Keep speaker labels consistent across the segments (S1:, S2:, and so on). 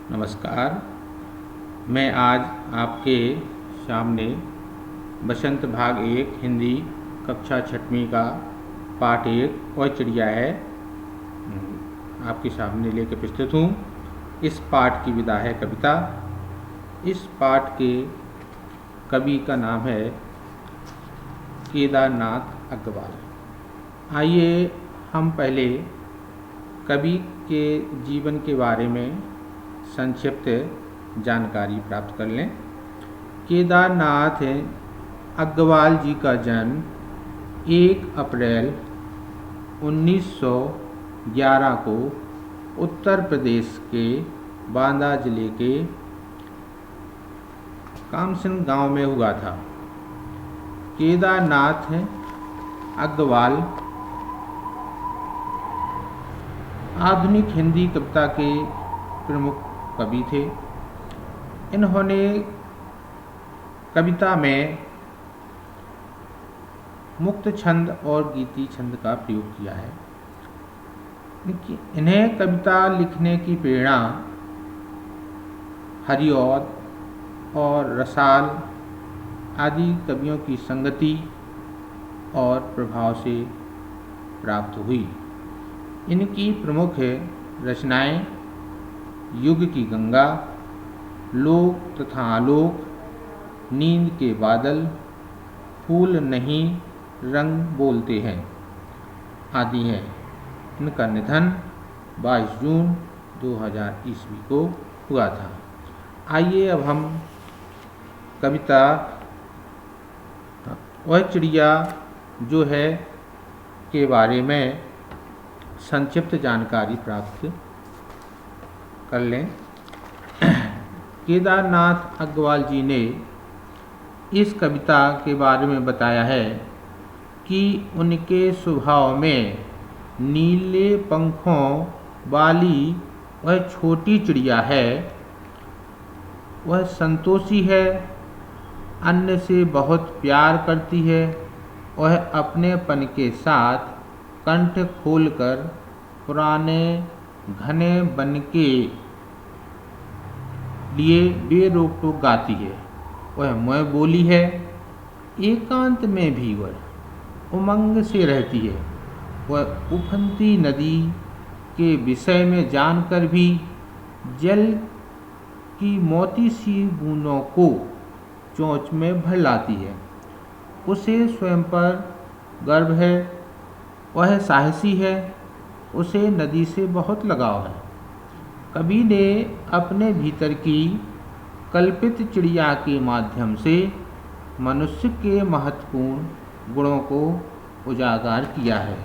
S1: नमस्कार। मैं आज आपके सामने बसंत भाग 1 हिंदी कक्षा 6वीं का पाठ 1 और चिड़िया है आपके सामने लेकर प्रस्तुत हूँ। इस पाठ की विधा है कविता। इस पाठ के कवि का नाम है केदारनाथ अग्रवाल। आइए हम पहले कवि के जीवन के बारे में संक्षिप्त जानकारी प्राप्त कर लें। केदारनाथ अग्रवाल जी का जन्म 1 अप्रैल 1911 को उत्तर प्रदेश के बांदा जिले के कामसिन गांव में हुआ था। केदारनाथ अग्रवाल आधुनिक हिंदी कविता के प्रमुख कवि थे। इन्होंने कविता में मुक्त छंद और गीति छंद का प्रयोग किया है। इन्हें कविता लिखने की प्रेरणा हरिऔध और रसाल आदि कवियों की संगति और प्रभाव से प्राप्त हुई। इनकी प्रमुख रचनाएं युग की गंगा, लोक तथा आलोक, नींद के बादल, फूल नहीं रंग बोलते हैं आदि हैं। इनका निधन 22 जून 2000 ईस्वी को हुआ था। आइए अब हम कविता वह चिड़िया जो है के बारे में संक्षिप्त जानकारी प्राप्त कर लें। केदारनाथ अग्रवाल जी ने इस कविता के बारे में बताया है कि उनके स्वभाव में नीले पंखों वाली वह छोटी चिड़िया है। वह संतोषी है, अन्य से बहुत प्यार करती है। वह अपनेपन के साथ कंठ खोलकर पुराने घने वन के लिए बेरोक टोक गाती है। वह मोह बोली है। एकांत में भी वह उमंग से रहती है। वह उफनती नदी के विषय में जानकर भी जल की मोती सी बूंदों को चोंच में भर लाती है। उसे स्वयं पर गर्व है। वह साहसी है। उसे नदी से बहुत लगाव है। कवि ने अपने भीतर की कल्पित चिड़िया के माध्यम से मनुष्य के महत्वपूर्ण गुणों को उजागर किया है।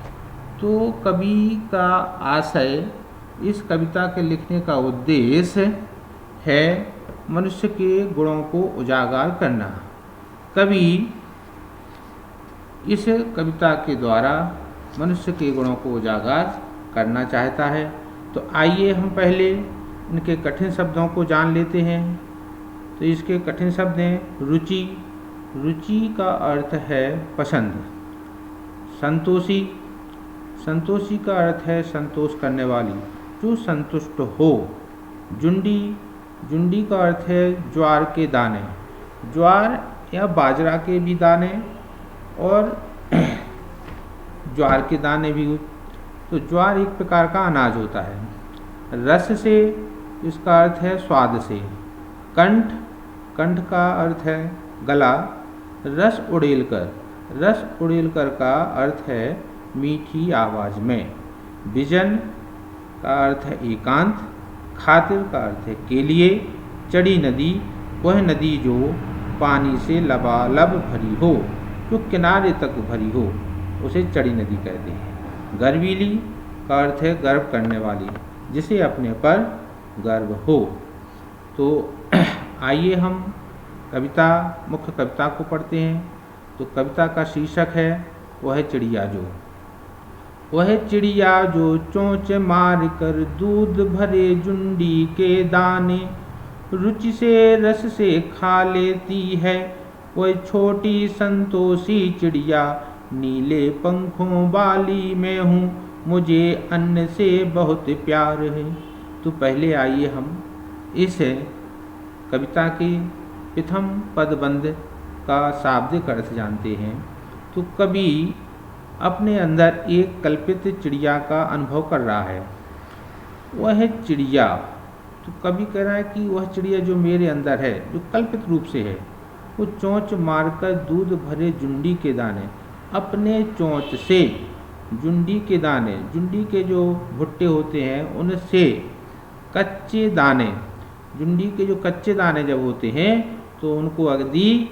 S1: तो कवि का आशय, इस कविता के लिखने का उद्देश्य है मनुष्य के गुणों को उजागर करना। कवि इस कविता के द्वारा मनुष्य के गुणों को उजागर करना चाहता है। तो आइए हम पहले इनके कठिन शब्दों को जान लेते हैं। तो इसके कठिन शब्द हैं रुचि। रुचि का अर्थ है पसंद। संतोषी, संतोषी का अर्थ है संतोष करने वाली, जो संतुष्ट हो। जुंडी, जुंडी का अर्थ है ज्वार के दाने, ज्वार या बाजरा के भी दाने और ज्वार के दाने भी। तो ज्वार एक प्रकार का अनाज होता है। रस से, इसका अर्थ है स्वाद से। कंठ, कंठ का अर्थ है गला। रस उड़ेलकर, रस उड़ेलकर का अर्थ है मीठी आवाज़ में। विजन का अर्थ है एकांत। खातिर का अर्थ है के लिए। चढ़ी नदी, वह नदी जो पानी से लबालब भरी हो, जो किनारे तक भरी हो, उसे चढ़ी नदी कहते हैं। गर्वीली का अर्थ है गर्व करने वाली, जिसे अपने पर गर्व हो। तो आइए हम कविता, मुख्य कविता को पढ़ते हैं। तो कविता का शीर्षक है वह चिड़िया जो। वह चिड़िया जो चोंच मार कर दूध भरे जुंडी के दाने रुचि से रस से खा लेती है। वह छोटी संतोषी चिड़िया नीले पंखों वाली मैं हूँ, मुझे अन्न से बहुत प्यार है। तो पहले आइए हम इस कविता के प्रथम पदबंध का शाब्दिक अर्थ जानते हैं तो कवि अपने अंदर एक कल्पित चिड़िया का अनुभव कर रहा है। वह चिड़िया, तो कवि कह रहा है कि वह चिड़िया जो मेरे अंदर है, जो कल्पित रूप से है, वो चोंच मारकर दूध भरे जुंडी के दाने, अपने चोंच से जुंडी के दाने, जुंडी के जो भुट्टे होते हैं उनसे कच्चे दाने, जुंडी के जो कच्चे दाने जब होते हैं तो उनको अगदी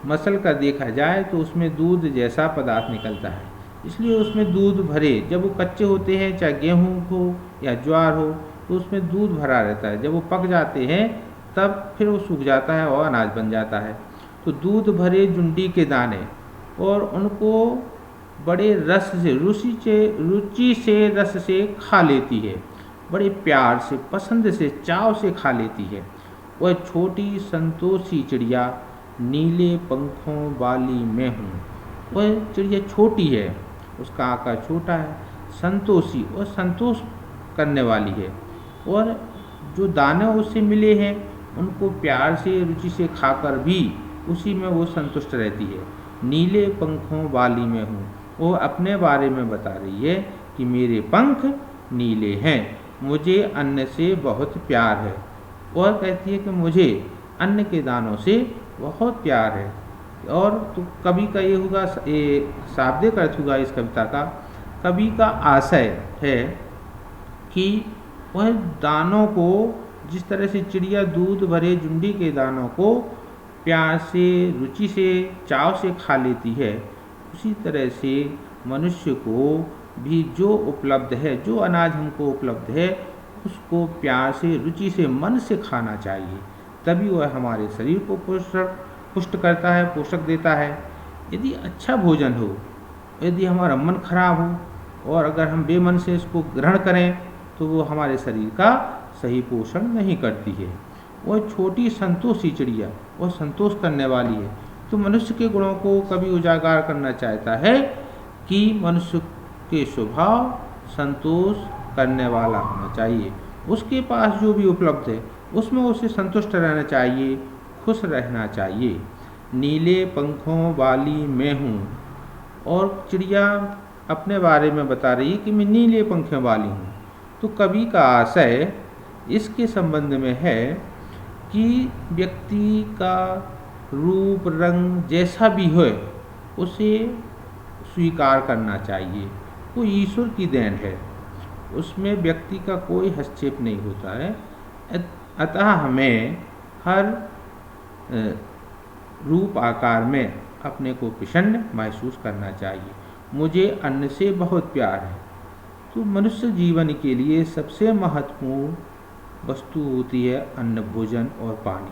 S1: मसल कर देखा जाए तो उसमें दूध जैसा पदार्थ निकलता है। इसलिए उसमें दूध भरे, जब वो कच्चे होते हैं चाहे गेहूँ हो या ज्वार हो तो उसमें दूध भरा रहता है। जब वो पक जाते हैं तब फिर वो सूख जाता है और अनाज बन जाता है। तो दूध भरे जुंडी के दाने, और उनको बड़े रस से, रुचि से रस से खा लेती है, बड़े प्यार से, पसंद से, चाव से खा लेती है। वह छोटी संतोषी चिड़िया नीले पंखों वाली मैं हूँ। वह चिड़िया छोटी है, उसका आकार छोटा है, संतोषी और संतोष करने वाली है, और जो दाने उससे मिले हैं उनको प्यार से, रुचि से खाकर भी उसी में वो संतुष्ट रहती है। नीले पंखों वाली मैं हूँ, वो अपने बारे में बता रही है कि मेरे पंख नीले हैं, मुझे अन्न से बहुत प्यार है। और कहती है कि मुझे अन्न के दानों से बहुत प्यार है। और तो कवि का ये होगा, ये शाब्दिक अर्थ होगा इस कविता का। कवि का आशय है कि वह दानों को, जिस तरह से चिड़िया दूध भरे जुंडी के दानों को प्यार से, रुचि से, चाव से खा लेती है, उसी तरह से मनुष्य को भी जो उपलब्ध है, जो अनाज हमको उपलब्ध है, उसको प्यार से, रुचि से, मन से खाना चाहिए। तभी वह हमारे शरीर को पुष्ट करता है, पोषक देता है। यदि अच्छा भोजन हो, यदि हमारा मन खराब हो और अगर हम बेमन से इसको ग्रहण करें तो वो हमारे शरीर का सही पोषण नहीं करती है। वह छोटी संतोषी चिड़िया, वह संतोष करने वाली है। तो मनुष्य के गुणों को कभी उजागर करना चाहता है कि मनुष्य के स्वभाव संतोष करने वाला होना चाहिए। उसके पास जो भी उपलब्ध है उसमें उसे संतुष्ट रहना चाहिए, खुश रहना चाहिए। नीले पंखों वाली मैं हूँ, और चिड़िया अपने बारे में बता रही है कि मैं नीले पंखों वाली हूँ। तो कवि का आशय इसके संबंध में है कि व्यक्ति का रूप रंग जैसा भी हो उसे स्वीकार करना चाहिए। वो ईश्वर की देन है, उसमें व्यक्ति का कोई हस्तक्षेप नहीं होता है। अतः हमें हर रूप आकार में अपने को प्रसन्न महसूस करना चाहिए। मुझे अन्न से बहुत प्यार है। तो मनुष्य जीवन के लिए सबसे महत्वपूर्ण वस्तु होती है अन्न, भोजन और पानी।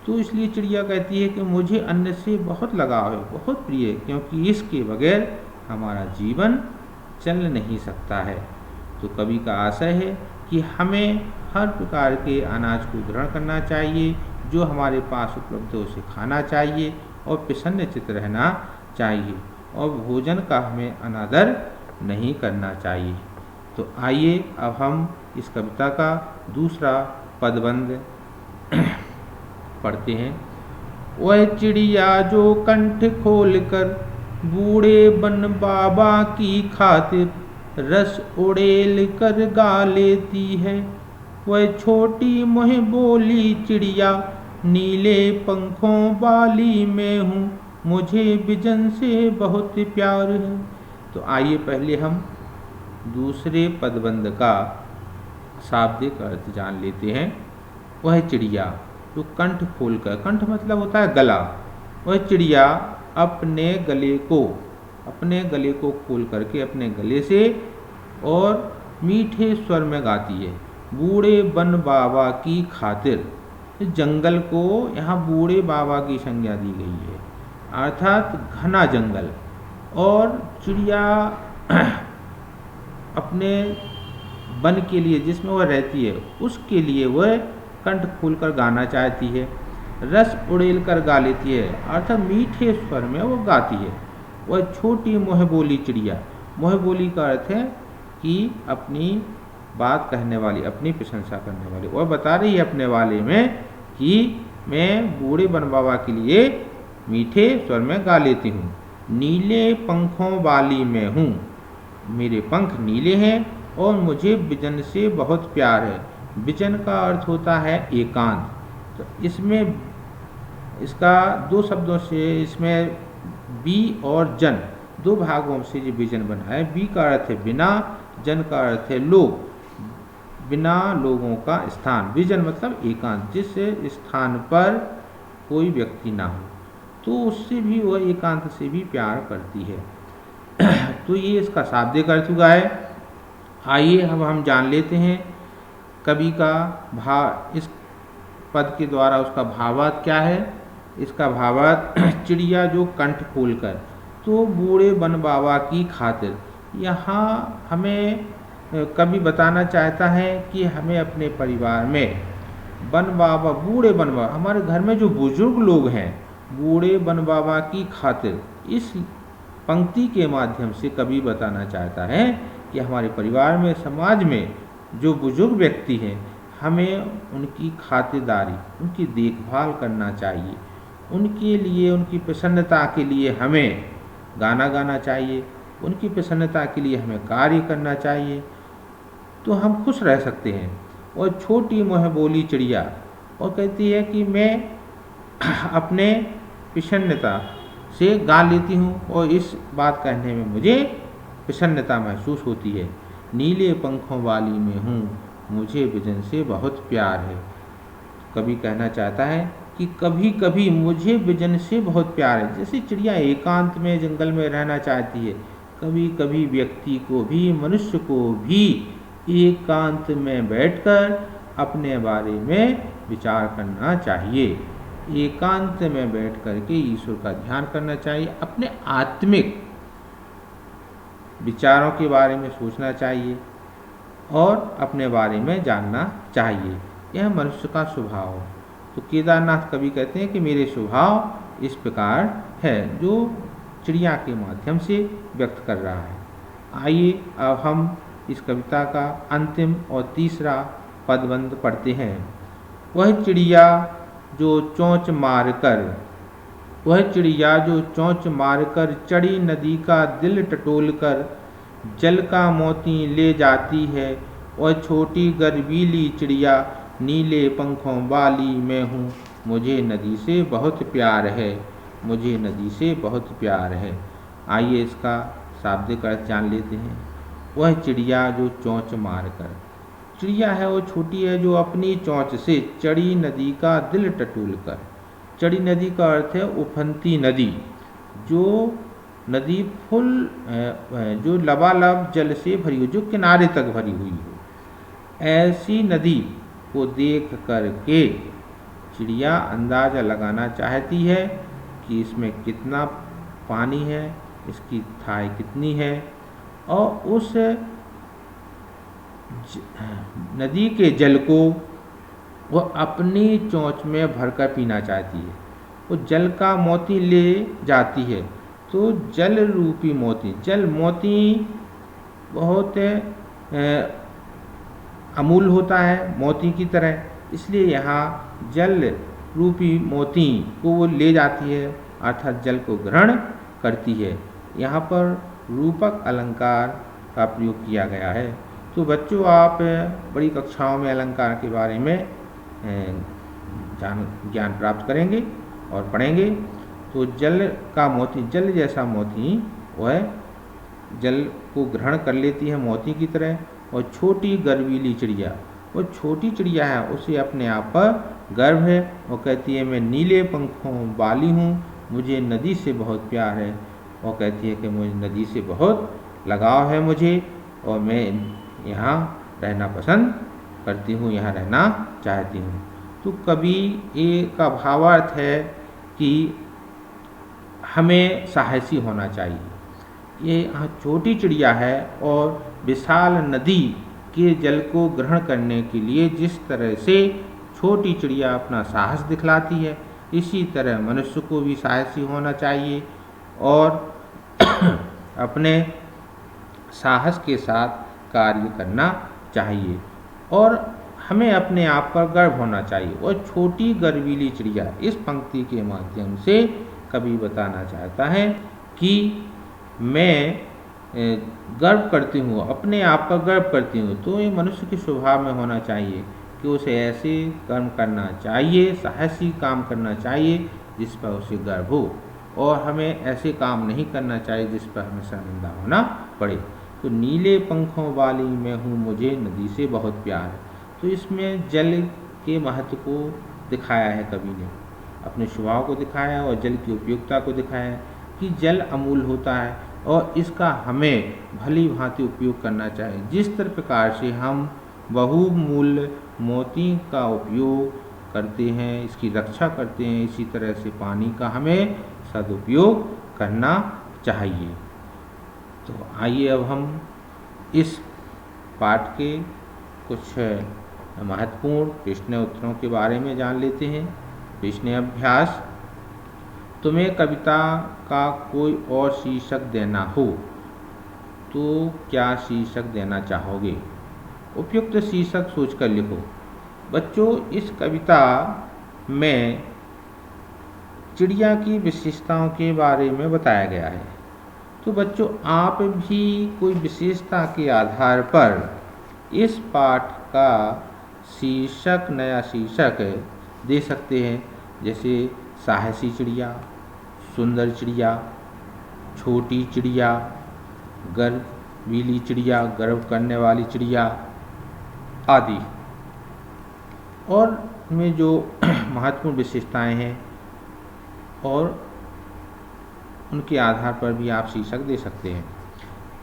S1: तो इसलिए चिड़िया कहती है कि मुझे अन्न से बहुत लगाव है, बहुत प्रिय है, क्योंकि इसके बगैर हमारा जीवन चल नहीं सकता है। तो कवि का आशय है कि हमें हर प्रकार के अनाज को ग्रहण करना चाहिए, जो हमारे पास उपलब्ध है उसे खाना चाहिए और प्रसन्न चित्त रहना चाहिए, और भोजन का हमें अनादर नहीं करना चाहिए। तो आइए अब हम इस कविता का दूसरा पदबंध पढ़ते हैं। वह चिड़िया जो कंठ खोलकर बूढ़े बन बाबा की खातिर रस उड़ेल कर गा लेती है, वह छोटी मुँह बोली चिड़िया नीले पंखों वाली मैं हूँ, मुझे बिजन से बहुत प्यार है। तो आइए पहले हम दूसरे पदबंध का शाब्दिक अर्थ जान लेते हैं। वह चिड़िया जो कंठ खोलकर, कंठ मतलब होता है गला, वह चिड़िया अपने गले को खोल करके अपने गले से और मीठे स्वर में गाती है। बूढ़े बन बाबा की खातिर, जंगल को यहाँ बूढ़े बाबा की संज्ञा दी गई है, अर्थात घना जंगल। और चिड़िया अपने वन के लिए जिसमें वह रहती है उसके लिए वह कंठ खोलकर गाना चाहती है, रस उड़ेल कर गा लेती है, अर्थात मीठे स्वर में वो गाती है। वह छोटी मुँह बोली चिड़िया, मुँह बोली का अर्थ है कि अपनी बात कहने वाली, अपनी प्रशंसा करने वाली। और बता रही है अपने वाले में कि मैं बूढ़े वन बाबा के लिए मीठे स्वर में गा लेती हूँ। नीले पंखों वाली मैं हूँ, मेरे पंख नीले हैं और मुझे विजन से बहुत प्यार है। विजन का अर्थ होता है एकांत। तो इसमें इसका दो शब्दों से, इसमें बी और जन, दो भागों से ये विजन बना है। बी का अर्थ है बिना, जन का अर्थ है लोग, बिना लोगों का स्थान। विजन मतलब एकांत, जिस स्थान पर कोई व्यक्ति ना हो तो उससे भी वह एकांत से भी प्यार करती है। तो ये इसका शाब्दिक अर्थ हुआ है। आइए अब हम जान लेते हैं कवि का भाव, इस पद के द्वारा उसका भावार्थ क्या है। इसका भावार्थ चिड़िया जो कंठ खोलकर, तो बूढ़े वन बाबा की खातिर। यहाँ हमें कवि बताना चाहता है कि हमें अपने परिवार में वन बाबा, बूढ़े वन बाबा, हमारे घर में जो बुजुर्ग लोग हैं, बूढ़े वन बाबा की खातिर, इस पंक्ति के माध्यम से कवि बताना चाहता है कि हमारे परिवार में, समाज में जो बुजुर्ग व्यक्ति हैं, हमें उनकी खातिरदारी, उनकी देखभाल करना चाहिए। उनके लिए, उनकी प्रसन्नता के लिए हमें गाना गाना चाहिए, उनकी प्रसन्नता के लिए हमें कार्य करना चाहिए, तो हम खुश रह सकते हैं। और छोटी मोह बोली चिड़िया और कहती है कि मैं अपने प्रसन्नता से गा लेती हूँ और इस बात कहने में मुझे प्रसन्नता महसूस होती है। नीले पंखों वाली मैं हूँ, मुझे विजन से बहुत प्यार है। कवि कहना चाहता है कि कभी कभी मुझे विजन से बहुत प्यार है। जैसे चिड़िया एकांत में, जंगल में रहना चाहती है, कभी कभी व्यक्ति को भी, मनुष्य को भी एकांत में बैठकर अपने बारे में विचार करना चाहिए। एकांत में बैठ करके ईश्वर का ध्यान करना चाहिए, अपने आत्मिक विचारों के बारे में सोचना चाहिए और अपने बारे में जानना चाहिए। यह मनुष्य का स्वभाव है। तो केदारनाथ कवि कहते हैं कि मेरे स्वभाव इस प्रकार है, जो चिड़िया के माध्यम से व्यक्त कर रहा है। आइए अब हम इस कविता का अंतिम और तीसरा पदबंध पढ़ते हैं। वह चिड़िया जो चोंच मारकर, वह चिड़िया जो चोंच मारकर चढ़ी नदी का दिल टटोलकर जल का मोती ले जाती है। वह छोटी गर्वीली चिड़िया नीले पंखों वाली मैं हूँ, मुझे नदी से बहुत प्यार है, मुझे नदी से बहुत प्यार है। आइए इसका शाब्दिक अर्थ जान लेते हैं। वह चिड़िया जो चोंच मारकर, चिड़िया है वो छोटी है जो अपनी चोंच से चढ़ी नदी का दिल टटोलकर। चढ़ी नदी का अर्थ है उफनती नदी, जो नदी फुल, जो लबालब जल से भरी हो, जो किनारे तक भरी हुई हो। ऐसी नदी को देख करके चिड़िया अंदाज़ा लगाना चाहती है कि इसमें कितना पानी है, इसकी थाई कितनी है, और उस नदी के जल को वह अपनी चोंच में भरकर पीना चाहती है। वो जल का मोती ले जाती है, तो जल रूपी मोती, जल मोती बहुत अमूल होता है, मोती की तरह, इसलिए यहाँ जल रूपी मोती को वो ले जाती है, अर्थात जल को ग्रहण करती है। यहाँ पर रूपक अलंकार का प्रयोग किया गया है। तो बच्चों, आप बड़ी कक्षाओं में अलंकार के बारे में ज्ञान प्राप्त करेंगे और पढ़ेंगे। तो जल का मोती, जल जैसा मोती, वह जल को ग्रहण कर लेती है मोती की तरह। और छोटी गर्वीली चिड़िया, वो छोटी चिड़िया है, उसे अपने आप पर गर्व है। वो कहती है मैं नीले पंखों वाली हूँ, मुझे नदी से बहुत प्यार है। वो कहती है कि मुझे नदी से बहुत लगाव है मुझे, और मैं यहाँ रहना पसंद करती हूँ, यहाँ रहना चाहती हूँ। तो कवि ए का भावार्थ है कि हमें साहसी होना चाहिए। ये छोटी चिड़िया है और विशाल नदी के जल को ग्रहण करने के लिए जिस तरह से छोटी चिड़िया अपना साहस दिखलाती है, इसी तरह मनुष्य को भी साहसी होना चाहिए और अपने साहस के साथ कार्य करना चाहिए और हमें अपने आप पर गर्व होना चाहिए। और छोटी गर्वीली चिड़िया इस पंक्ति के माध्यम से कवि बताना चाहता है कि मैं गर्व करती हूँ, अपने आप पर गर्व करती हूँ। तो ये मनुष्य के स्वभाव में होना चाहिए कि उसे ऐसे कर्म करना चाहिए, साहसी काम करना चाहिए जिस पर उसे गर्व हो, और हमें ऐसे काम नहीं करना चाहिए जिस पर हमें शर्मिंदा होना पड़े। तो नीले पंखों वाली मैं हूँ, मुझे नदी से बहुत प्यार है। तो इसमें जल के महत्व को दिखाया है कवि ने, अपने स्वभाव को दिखाया और जल की उपयोगिता को दिखाया है कि जल अमूल्य होता है और इसका हमें भली भांति उपयोग करना चाहिए। जिस प्रकार से हम बहुमूल्य मोती का उपयोग करते हैं, इसकी रक्षा करते हैं, इसी तरह से पानी का हमें सदुपयोग करना चाहिए। तो आइए अब हम इस पाठ के कुछ महत्वपूर्ण प्रश्न उत्तरों के बारे में जान लेते हैं। प्रश्न अभ्यास, तुम्हें कविता का कोई और शीर्षक देना हो तो क्या शीर्षक देना चाहोगे? उपयुक्त शीर्षक सोचकर लिखो। बच्चों, इस कविता में चिड़िया की विशेषताओं के बारे में बताया गया है। तो बच्चों, आप भी कोई विशेषता के आधार पर इस पाठ का शीर्षक, नया शीर्षक दे सकते हैं, जैसे साहसी चिड़िया, सुंदर चिड़िया, छोटी चिड़िया, गर्वीली चिड़िया, गर्व करने वाली चिड़िया आदि। और में जो महत्वपूर्ण विशेषताएं हैं और उनके आधार पर भी आप शीर्षक दे सकते हैं।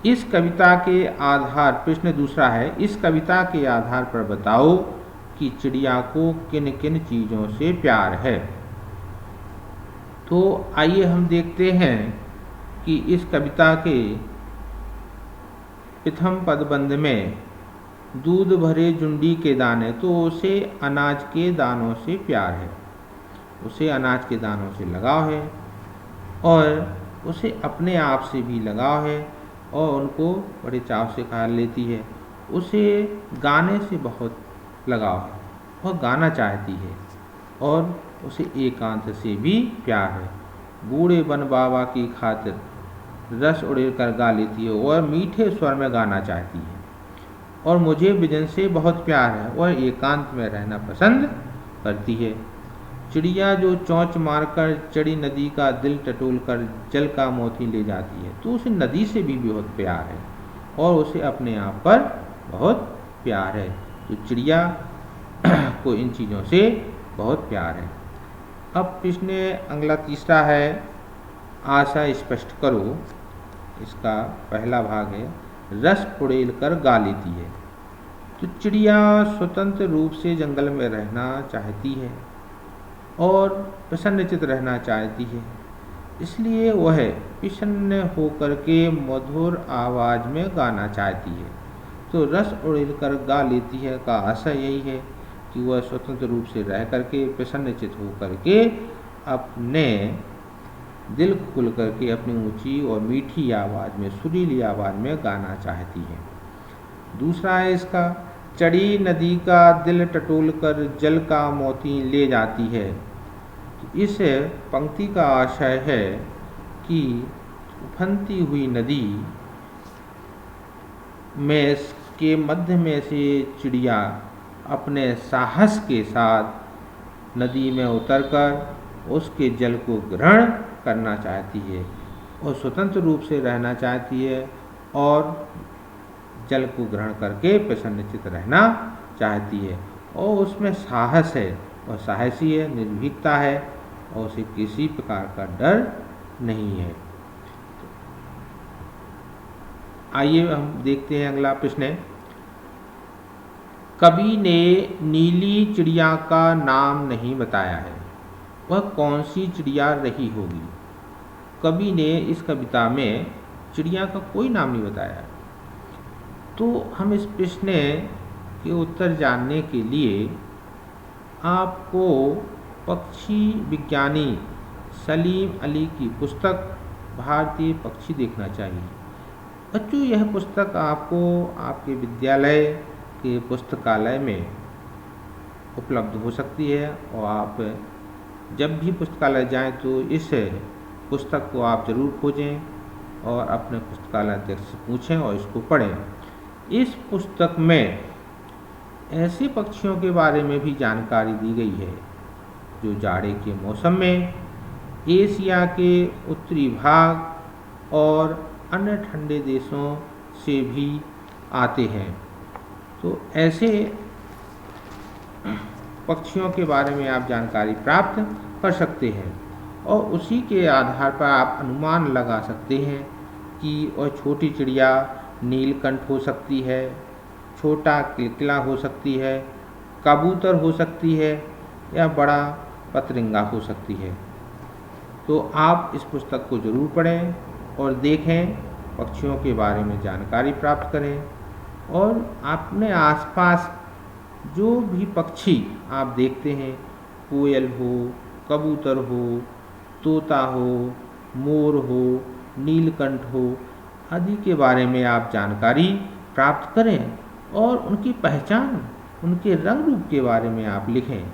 S1: इस कविता के आधार, प्रश्न दूसरा है, इस कविता के आधार पर बताओ कि चिड़िया को किन किन चीज़ों से प्यार है। तो आइए हम देखते हैं कि इस कविता के प्रथम पदबंध में दूध भरे जुंडी के दाने, तो उसे अनाज के दानों से प्यार है, उसे अनाज के दानों से लगाव है और उसे अपने आप से भी लगाव है और उनको बड़े चाव से खा लेती है। उसे गाने से बहुत लगाव है, वह गाना चाहती है और उसे एकांत से भी प्यार है। बूढ़े बन बाबा की खातिर रस उड़ेल कर गा लेती है और मीठे स्वर में गाना चाहती है। और मुझे बिजन से बहुत प्यार है और एकांत में रहना पसंद करती है। चिड़िया जो चोंच मारकर चढ़ी नदी का दिल टटोल कर जल का मोती ले जाती है, तो उसे नदी से भी बहुत प्यार है और उसे अपने आप पर बहुत प्यार है। तो चिड़िया को इन चीज़ों से बहुत प्यार है। अब प्रश्न अगला तीसरा है, आशा स्पष्ट करो। इसका पहला भाग है, रस उड़ेल कर गा लेती है। तो चिड़िया स्वतंत्र रूप से जंगल में रहना चाहती है और प्रसन्नचित रहना चाहती है, इसलिए वह प्रसन्न होकर के मधुर आवाज़ में गाना चाहती है। तो रस उड़ेल कर गा लेती है का आशय यही है कि वह स्वतंत्र रूप से रह करके प्रसन्नचित होकर के अपने दिल खुल करके अपनी ऊंची और मीठी आवाज़ में, सुरीली आवाज़ में गाना चाहती है। दूसरा है इसका, चढ़ी नदी का दिल टटोल कर जल का मोती ले जाती है। तो इस पंक्ति का आशय है कि उफनती हुई नदी में के मध्य में से चिड़िया अपने साहस के साथ नदी में उतरकर उसके जल को ग्रहण करना चाहती है और स्वतंत्र रूप से रहना चाहती है और जल को ग्रहण करके प्रसन्नचित रहना चाहती है। और उसमें साहस है और साहसी है, निर्भीकता है और उसे किसी प्रकार का डर नहीं है। आइए हम देखते हैं अगला प्रश्न। कवि ने नीली चिड़िया का नाम नहीं बताया है, वह कौन सी चिड़िया रही होगी? कवि ने इस कविता में चिड़िया का कोई नाम नहीं बताया है। तो हम इस प्रश्न के उत्तर जानने के लिए आपको पक्षी विज्ञानी सलीम अली की पुस्तक भारतीय पक्षी देखना चाहिए। बच्चों, यह पुस्तक आपको आपके विद्यालय के पुस्तकालय में उपलब्ध हो सकती है और आप जब भी पुस्तकालय जाएं तो इस पुस्तक को आप ज़रूर खोजें और अपने पुस्तकालय अध्यक्ष से पूछें और इसको पढ़ें। इस पुस्तक में ऐसे पक्षियों के बारे में भी जानकारी दी गई है जो जाड़े के मौसम में एशिया के उत्तरी भाग और अन्य ठंडे देशों से भी आते हैं। तो ऐसे पक्षियों के बारे में आप जानकारी प्राप्त कर सकते हैं और उसी के आधार पर आप अनुमान लगा सकते हैं कि वह छोटी चिड़िया नीलकंठ हो सकती है, छोटा किलकिला हो सकती है, कबूतर हो सकती है या बड़ा पतरिंगा हो सकती है। तो आप इस पुस्तक को ज़रूर पढ़ें और देखें, पक्षियों के बारे में जानकारी प्राप्त करें और अपने आसपास जो भी पक्षी आप देखते हैं, कोयल हो, कबूतर हो, तोता हो, मोर हो, नीलकंठ हो आदि के बारे में आप जानकारी प्राप्त करें और उनकी पहचान, उनके रंग रूप के बारे में आप लिखें।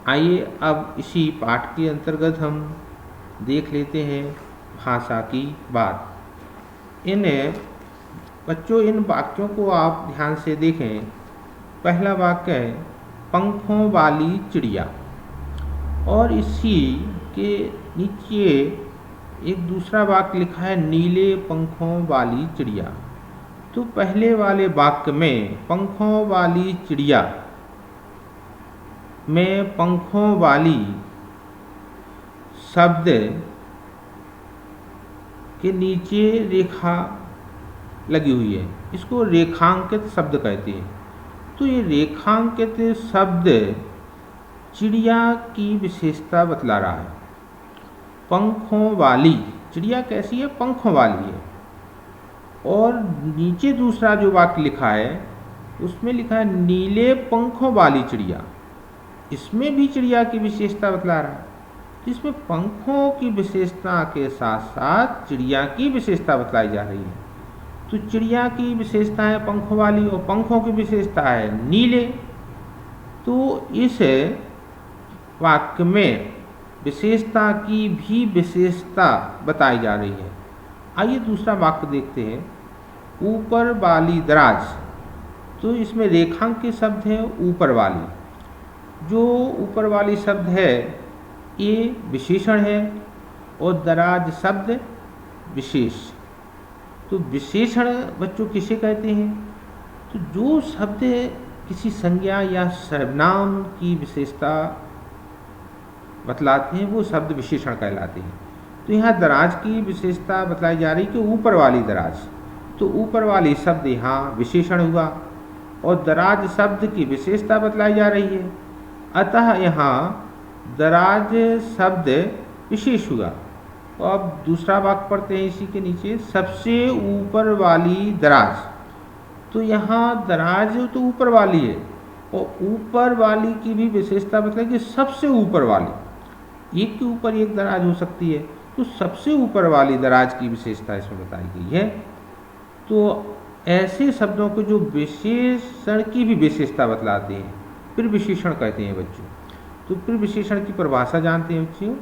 S1: आइए अब इसी पाठ के अंतर्गत हम देख लेते हैं भाषा की बात। बच्चों इन वाक्यों को आप ध्यान से देखें। पहला वाक्य है पंखों वाली चिड़िया और इसी के नीचे एक दूसरा वाक्य लिखा है नीले पंखों वाली चिड़िया। तो पहले वाले वाक्य में पंखों वाली चिड़िया में पंखों वाली शब्द के नीचे रेखा लगी हुई है, इसको रेखांकित शब्द कहते हैं। तो ये रेखांकित शब्द चिड़िया की विशेषता बतला रहा है। पंखों वाली चिड़िया कैसी है? पंखों वाली है। और नीचे दूसरा जो वाक्य लिखा है उसमें लिखा है नीले पंखों वाली चिड़िया, इसमें भी चिड़िया की विशेषता बतला रहा है। तो इसमें पंखों की विशेषता के साथ साथ चिड़िया की विशेषता बतलाई जा रही है। तो चिड़िया की विशेषता है पंखों वाली और पंखों की विशेषता है नीले। तो इस वाक्य में विशेषता की भी विशेषता बताई जा रही है। आइए दूसरा वाक्य देखते हैं, ऊपर वाली दराज। तो इसमें रेखांकित शब्द है ऊपर वाली। जो ऊपर वाली शब्द है ये विशेषण है और दराज शब्द विशेष। तो विशेषण बच्चों किसे कहते हैं? तो जो शब्द किसी संज्ञा या सर्वनाम की विशेषता बतलाते हैं वो शब्द विशेषण कहलाते हैं। तो यहाँ दराज की विशेषता बतलाई जा रही कि ऊपर वाली दराज। तो ऊपर वाली शब्द यहाँ विशेषण हुआ और दराज शब्द की विशेषता बतलाई जा रही है, अतः यहाँ दराज शब्द विशेष हुआ। तो अब दूसरा वाक्य पढ़ते हैं इसी के नीचे, सबसे ऊपर वाली दराज। तो यहाँ दराज तो ऊपर वाली है और ऊपर वाली की भी विशेषता बतलाई कि सबसे ऊपर वाली, एक के ऊपर एक दराज हो सकती है। तो सबसे ऊपर वाली दराज की विशेषता इसमें बताई गई है। तो ऐसे शब्दों को जो विशेषण की भी विशेषता बतलाते हैं फिर विशेषण कहते हैं बच्चों। तो फिर विशेषण की परिभाषा जानते हैं बच्चों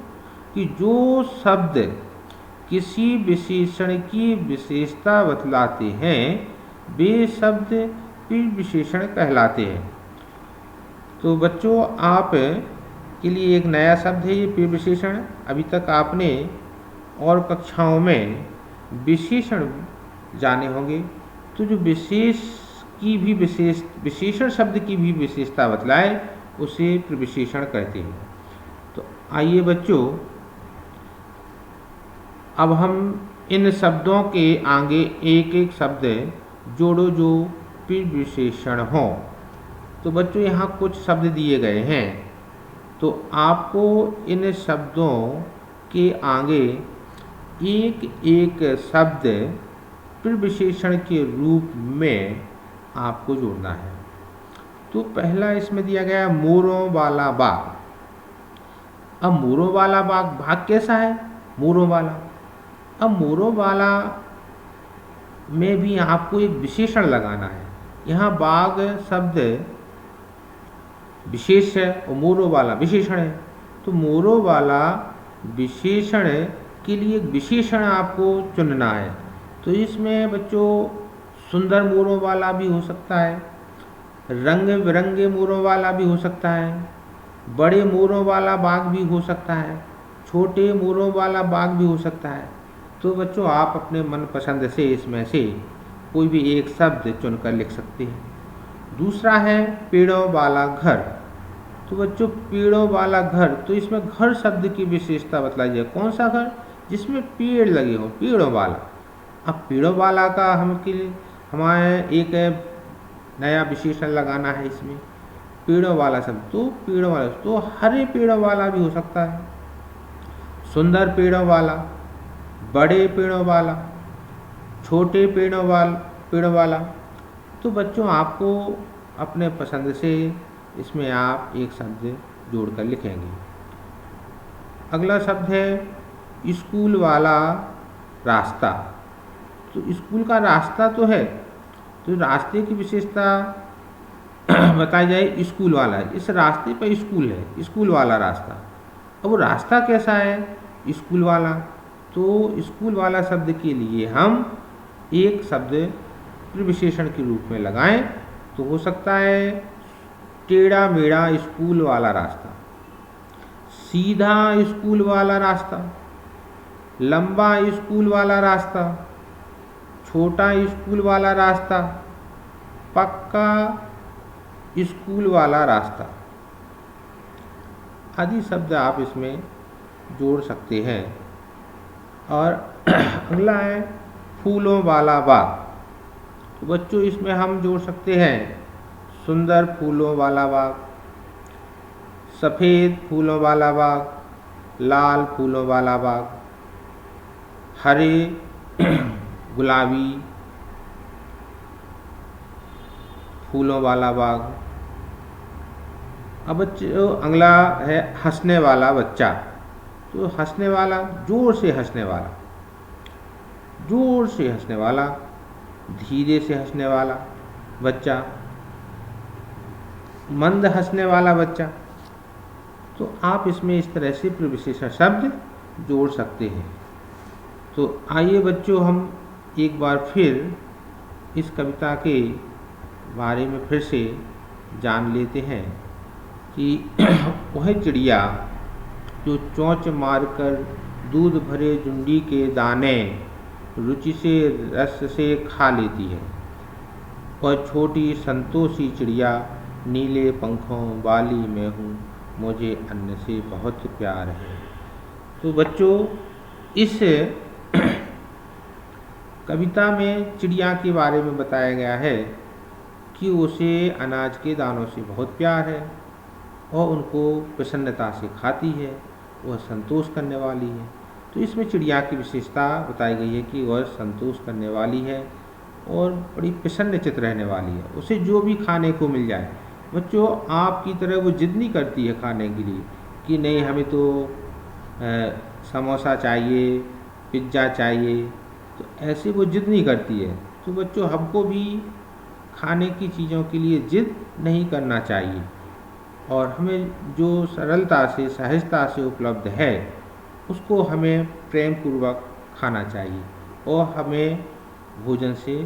S1: कि जो शब्द किसी विशेषण की विशेषता बतलाते हैं वे शब्द फिर विशेषण कहलाते हैं। तो बच्चों आप के लिए एक नया शब्द है ये फिर विशेषण। अभी तक आपने और कक्षाओं में विशेषण जाने होंगे। तो जो विशेषण शब्द की भी विशेषता बतलाए उसे प्रविशेषण कहते हैं। तो आइए बच्चों अब हम इन शब्दों के आगे एक एक शब्द जोड़ो जो प्रविशेषण हो। तो बच्चों यहाँ कुछ शब्द दिए गए हैं, तो आपको इन शब्दों के आगे एक एक शब्द प्रविशेषण के रूप में आपको जोड़ना है। तो पहला इसमें दिया गया मोरों वाला बाग। अब मोरों वाला बाग कैसा है? मोरों वाला। अब मोरों वाला में भी आपको एक विशेषण लगाना है। यहाँ बाघ शब्द विशेष है और मोरो वाला विशेषण है। तो मोरो वाला विशेषण के लिए एक विशेषण आपको चुनना है। तो इसमें बच्चों सुंदर मोरों वाला भी हो सकता है, रंग बिरंगे मोरों वाला भी हो सकता है, बड़े मोरों वाला बाघ भी हो सकता है, छोटे मोरों वाला बाघ भी हो सकता है। तो बच्चों आप अपने मनपसंद से इसमें से कोई भी एक शब्द चुनकर लिख सकते हैं। दूसरा है पेड़ों वाला घर। तो बच्चों पेड़ों वाला घर, तो इसमें घर शब्द की विशेषता बतलाई जाए। कौन सा घर? जिसमें पेड़ लगे हों, पेड़ों वाला। अब पेड़ों वाला का हमारे एक नया विशेषण लगाना है इसमें, पेड़ों वाला शब्द। तो पेड़ों वाला तो हरे पेड़ों वाला भी हो सकता है, सुंदर पेड़ों वाला, बड़े पेड़ों वाला, छोटे पेड़ों वाला। तो बच्चों आपको अपने पसंद से इसमें आप एक शब्द जोड़कर लिखेंगे। अगला शब्द है स्कूल वाला रास्ता। तो स्कूल का रास्ता तो है, तो रास्ते की विशेषता बताई जाए स्कूल वाला। इस रास्ते पर स्कूल है, स्कूल वाला रास्ता। अब वो रास्ता कैसा है? स्कूल वाला। तो स्कूल वाला शब्द के लिए हम एक शब्द विशेषण के रूप में लगाएं तो हो सकता है टेढ़ा मेढ़ा स्कूल वाला रास्ता, सीधा स्कूल वाला रास्ता, लंबा स्कूल वाला रास्ता, छोटा स्कूल वाला रास्ता, पक्का स्कूल वाला रास्ता आदि शब्द आप इसमें जोड़ सकते हैं। और अगला है फूलों वाला बाग। तो बच्चों इसमें हम जोड़ सकते हैं सुंदर फूलों वाला बाग, सफ़ेद फूलों वाला बाग, लाल फूलों वाला बाग, हरे गुलाबी फूलों वाला बाग। अब बच्चों अगला है हंसने वाला बच्चा। तो हंसने वाला, जोर से हंसने वाला, जोर से हंसने वाला, धीरे से हंसने वाला बच्चा, मंद हंसने वाला बच्चा। तो आप इसमें इस तरह से प्रविशेषण शब्द जोड़ सकते हैं। तो आइए बच्चों हम एक बार फिर इस कविता के बारे में फिर से जान लेते हैं कि वह चिड़िया जो चोंच मारकर दूध भरे जुंडी के दाने रुचि से रस से खा लेती है, वह छोटी संतोषी चिड़िया नीले पंखों वाली मैं हूँ, मुझे अन्न से बहुत प्यार है। तो बच्चों इस कविता में चिड़िया के बारे में बताया गया है कि उसे अनाज के दानों से बहुत प्यार है और उनको प्रसन्नता से खाती है, वह संतोष करने वाली है। तो इसमें चिड़िया की विशेषता बताई गई है कि वह संतोष करने वाली है और बड़ी प्रसन्नचित्त रहने वाली है, उसे जो भी खाने को मिल जाए। बच्चों आपकी तरह वो जिद नहीं करती है खाने के लिए कि नहीं हमें तो समोसा चाहिए, पिज्ज़ा चाहिए, तो ऐसे वो जिद नहीं करती है। तो बच्चों हमको भी खाने की चीज़ों के लिए जिद नहीं करना चाहिए और हमें जो सरलता से सहजता से उपलब्ध है उसको हमें प्रेम पूर्वक खाना चाहिए और हमें भोजन से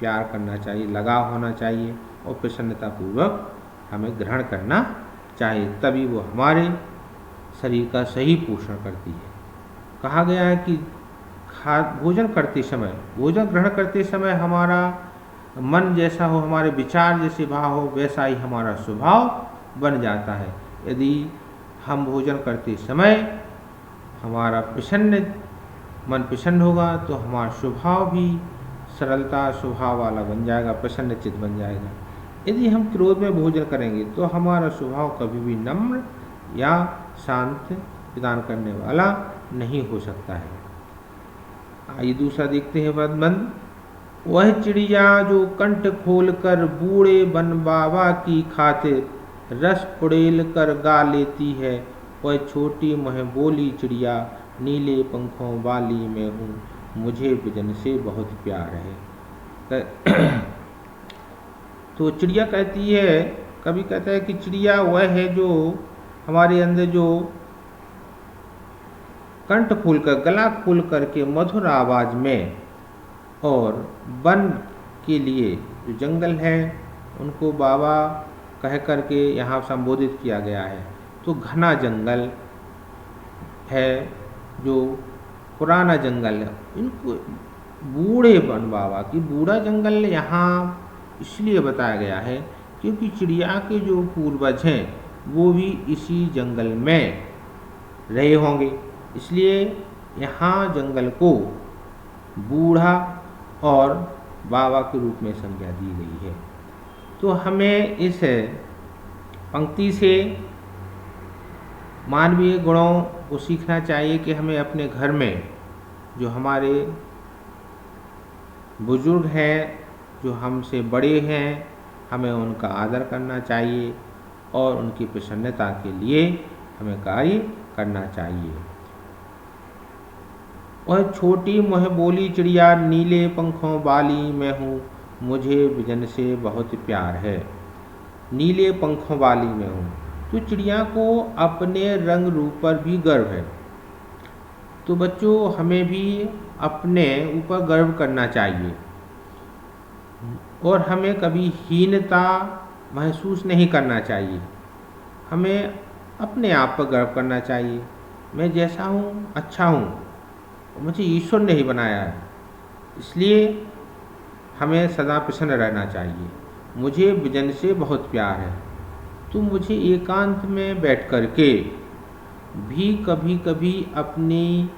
S1: प्यार करना चाहिए, लगाव होना चाहिए और प्रसन्नता पूर्वक हमें ग्रहण करना चाहिए, तभी वो हमारे शरीर का सही पोषण करती है। कहा गया है कि भोजन ग्रहण करते समय हमारा मन जैसा हो, हमारे विचार जैसे भाव हो, वैसा ही हमारा स्वभाव बन जाता है। यदि हम भोजन करते समय हमारा मन प्रसन्न होगा तो हमारा स्वभाव भी सरलता स्वभाव वाला बन जाएगा, प्रसन्नचित्त बन जाएगा। यदि हम क्रोध में भोजन करेंगे तो हमारा स्वभाव कभी भी नम्र या शांत प्रदान करने वाला नहीं हो सकता है। आइए दूसरा देखते हैं बंद। वह चिड़िया जो कंठ खोल कर बूढ़े बन बाबा की खातिर रस उड़ेल कर गा लेती है, वह छोटी मुँह बोली चिड़िया नीले पंखों वाली मैं हूँ, मुझे बिजन से बहुत प्यार है। तो चिड़िया कहती है, कभी कहता है कि चिड़िया वह है जो हमारे अंदर जो कंठ खोलकर, गला खोल करके मधुर आवाज़ में, और वन के लिए जो जंगल है उनको बाबा कह करके यहाँ संबोधित किया गया है। तो घना जंगल है, जो पुराना जंगल है, इनको बूढ़े वन बाबा की बूढ़ा जंगल यहाँ इसलिए बताया गया है क्योंकि चिड़िया के जो पूर्वज हैं वो भी इसी जंगल में रहे होंगे, इसलिए यहाँ जंगल को बूढ़ा और बाबा के रूप में संज्ञा दी गई है। तो हमें इस पंक्ति से मानवीय गुणों को सीखना चाहिए कि हमें अपने घर में जो हमारे बुजुर्ग हैं, जो हमसे बड़े हैं, हमें उनका आदर करना चाहिए और उनकी प्रसन्नता के लिए हमें कार्य करना चाहिए। वह छोटी मुँह बोली चिड़िया, नीले पंखों वाली मैं हूँ, मुझे बिजन से बहुत प्यार है। नीले पंखों वाली मैं हूँ, तो चिड़िया को अपने रंग रूप पर भी गर्व है। तो बच्चों, हमें भी अपने ऊपर गर्व करना चाहिए और हमें कभी हीनता महसूस नहीं करना चाहिए। हमें अपने आप पर गर्व करना चाहिए। मैं जैसा हूँ अच्छा हूँ, मुझे ईश्वर ने ही बनाया है, इसलिए हमें सदा प्रसन्न रहना चाहिए। मुझे विजन से बहुत प्यार है। तो मुझे एकांत में बैठ कर के भी कभी कभी अपनी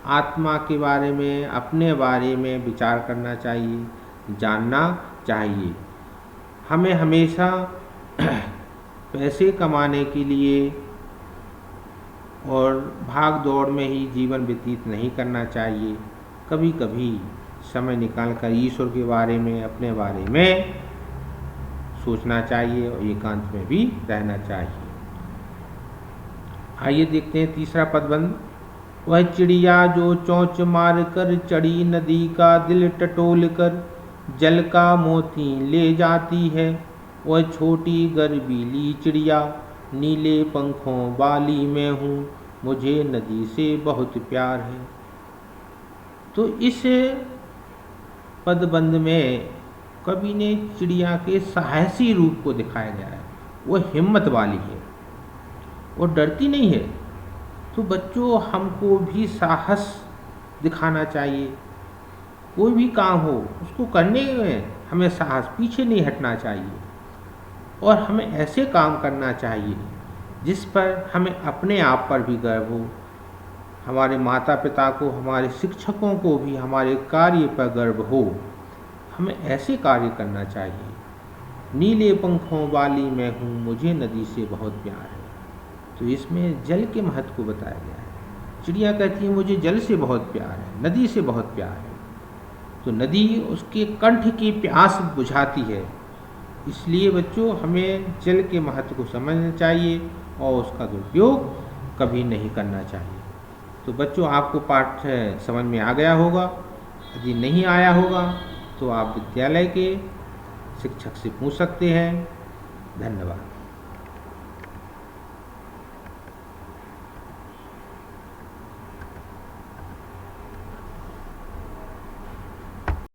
S1: आत्मा के बारे में, अपने बारे में विचार करना चाहिए, जानना चाहिए। हमें हमेशा पैसे कमाने के लिए और भाग दौड़ में ही जीवन व्यतीत नहीं करना चाहिए। कभी कभी समय निकाल कर ईश्वर के बारे में, अपने बारे में सोचना चाहिए और एकांत में भी रहना चाहिए। आइए देखते हैं तीसरा पदबंध। वह चिड़िया जो चोंच मार कर चढ़ी नदी का दिल टटोल कर, जल का मोती ले जाती है। वह छोटी गर्वीली चिड़िया, नीले पंखों वाली मैं हूँ, मुझे नदी से बहुत प्यार है। तो इस पदबंध में कवि ने चिड़िया के साहसी रूप को दिखाया गया है। वह हिम्मत वाली है, वो डरती नहीं है। तो बच्चों, हमको भी साहस दिखाना चाहिए। कोई भी काम हो उसको करने में हमें साहस, पीछे नहीं हटना चाहिए और हमें ऐसे काम करना चाहिए जिस पर हमें अपने आप पर भी गर्व हो, हमारे माता पिता को, हमारे शिक्षकों को भी हमारे कार्य पर गर्व हो। हमें ऐसे कार्य करना चाहिए। नीले पंखों वाली मैं हूँ, मुझे नदी से बहुत प्यार है। तो इसमें जल के महत्व को बताया गया है। चिड़िया कहती है मुझे जल से बहुत प्यार है, नदी से बहुत प्यार है। तो नदी उसके कंठ की प्यास बुझाती है। इसलिए बच्चों, हमें जल के महत्व को समझना चाहिए और उसका दुरुपयोग कभी नहीं करना चाहिए। तो बच्चों, आपको पाठ समझ में आ गया होगा। यदि नहीं आया होगा तो आप विद्यालय के शिक्षक से पूछ सकते हैं। धन्यवाद।